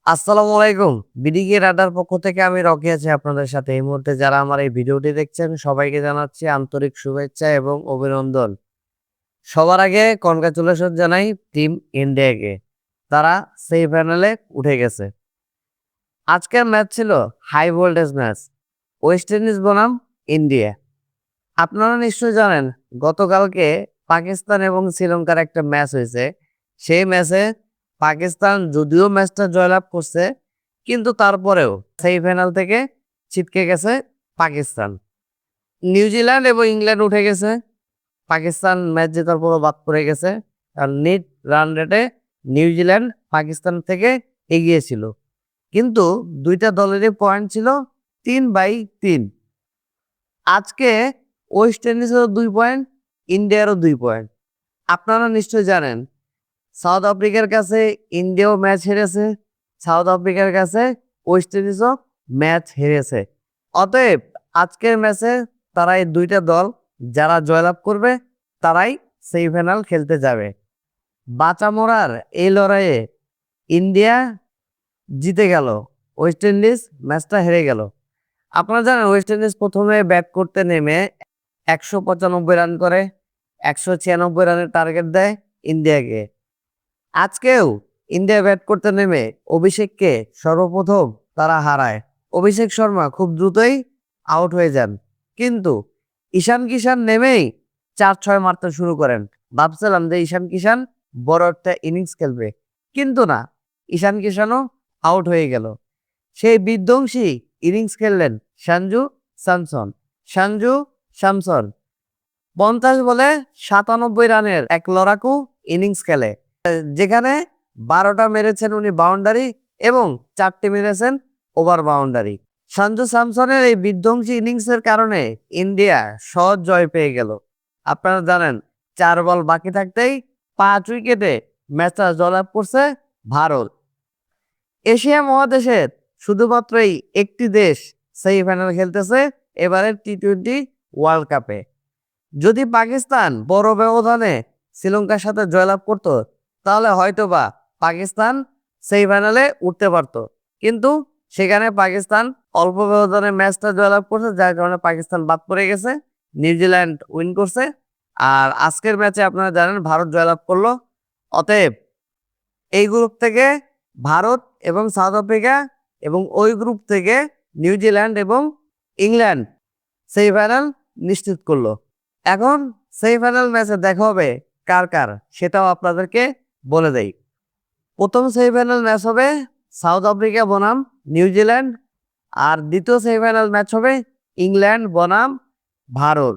আসসালামু আলাইকুম। বিডিকে রাডার পক্ষ থেকে আমি রকি আছি আপনাদের সাথে। এই মুহূর্তে যারা আমার এই ভিডিওটি দেখছেন সবাইকে জানাচ্ছি আন্তরিক শুভেচ্ছা এবং অভিনন্দন। সবার আগে কনগ্রাচুলেশন জানাই টিম ইন্ডিয়াকে। তারা সেমিফাইনালে উঠে গেছে। আজকের ম্যাচ ছিল high voltage match. West Indies বনাম ইন্ডিয়া। আপনারা নিশ্চয়ই জানেন গতকালকে পাকিস্তান এবং শ্রীলঙ্কার একটা ম্যাচ হয়েছে। সেই ম্যাচে পাকিস্তান যদিও ম্যাচটা জয়লাভ করছে কিন্তু তারপরেও সেমিফাইনাল থেকে ছিটকে গেছে পাকিস্তান। নিউজিল্যান্ড এবং ইংল্যান্ড উঠে গেছে। পাকিস্তান ম্যাচ জেতার পরও বাদ পড়ে গেছে। আর নেট রান রেটে নিউজিল্যান্ড পাকিস্তান থেকে এগিয়ে ছিল। কিন্তু দুইটা দলেরই পয়েন্ট ছিল 3/3। আজকে ওয়েস্ট ইন্ডিজেরও 2 পয়েন্ট, ইন্ডিয়ারও 2 পয়েন্ট। আপনারা নিশ্চয়ই জানেন সাউথ আফ্রিকার কাছে ইন্ডিয়াও ম্যাচ হেরেছে, সাউথ আফ্রিকার কাছে ওয়েস্ট ইন্ডিজও ম্যাচ হেরেছে। অতএব আজকের ম্যাচে তারা এই দুইটা দল যারা জয়লাভ করবে তারাই সেমিফাইনাল খেলতে যাবে। বাঁচা মরার এই লড়াইয়ে ইন্ডিয়া জিতে গেল, ওয়েস্ট ইন্ডিজ ম্যাচটা হেরে গেল। আপনারা জানেন ওয়েস্ট ইন্ডিজ প্রথমে ব্যাট করতে নেমে 195 রান করে, 196 রানের টার্গেট দেয় ইন্ডিয়াকে। আজকেও ইন্ডিয়া ব্যাট করতে নেমে অভিষেককে সর্বপ্রথম তারা হারায়। অভিষেক শর্মা খুব দ্রুতই আউট হয়ে যান, কিন্তু ঈশান কিষান নেমেই 4-6 মারতে শুরু করেন। ভাবছিলাম যে ঈশান কিষান বড় একটা ইনিংস খেলবে, কিন্তু না, ঈশান কিষানও আউট হয়ে গেল। সেই বিধ্বংসী ইনিংস খেললেন সঞ্জু স্যামসন 50 বলে 97 রানের এক লড়াকু ইনিংস খেলে, যেখানে 12টা মেরেছেন উনি বাউন্ডারি এবং 4টে মেরেছেন ওভার বাউন্ডারি। সঞ্জু স্যামসনের এই বিধ্বংসী ইনিংসের কারণে ইন্ডিয়া সহজ জয় পেয়ে গেল। আপনারা জানেন 4 বল বাকি থাকতেই 5 উইকেটে ম্যাচটা জয়লাভ করছে ভারত। এশিয়া মহাদেশের শুধুমাত্রই একটি দেশ সেমিফাইনাল খেলতেছে এবারের টি-20 ওয়ার্ল্ড কাপে। যদি পাকিস্তান বড় ব্যবধানে শ্রীলঙ্কার সাথে জয়লাভ করত তাহলে হয়তোবা পাকিস্তান সেমিফাইনালে উঠতে পারত, কিন্তু সেখানে পাকিস্তান অল্প ব্যবধানে ম্যাচটা জয়লাভ করছে, যার কারণে পাকিস্তান বাদ পড়ে গেছে। নিউজিল্যান্ড উইন করছে। আর আজকের ম্যাচে আপনারা জানেন ভারত জয়লাভ করলো। অতএব এই গ্রুপ থেকে ভারত এবং সাউথ আফ্রিকা এবং ওই গ্রুপ থেকে নিউজিল্যান্ড এবং ইংল্যান্ড সেমিফাইনাল নিশ্চিত করলো। এখন সেমিফাইনাল ম্যাচে দেখা হবে কার কার, সেটাও আপনাদেরকে বলে দেই। প্রথম সেমিফাইনাল ম্যাচ হবে সাউথ আফ্রিকা বনাম নিউজিল্যান্ড, আর দ্বিতীয় সেমিফাইনাল ম্যাচ হবে ইংল্যান্ড বনাম ভারত।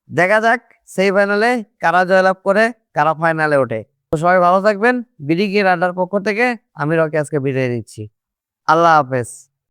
দেখা যাক সেমিফাইনালে কারা জয়লাভ করে, কারা ফাইনালে ওঠে। তো সবাই ভালো থাকবেন। বিডিকে রাডার পক্ষ থেকে আমি রকি আজকে বিদায় নিচ্ছি। আল্লাহ হাফেজ।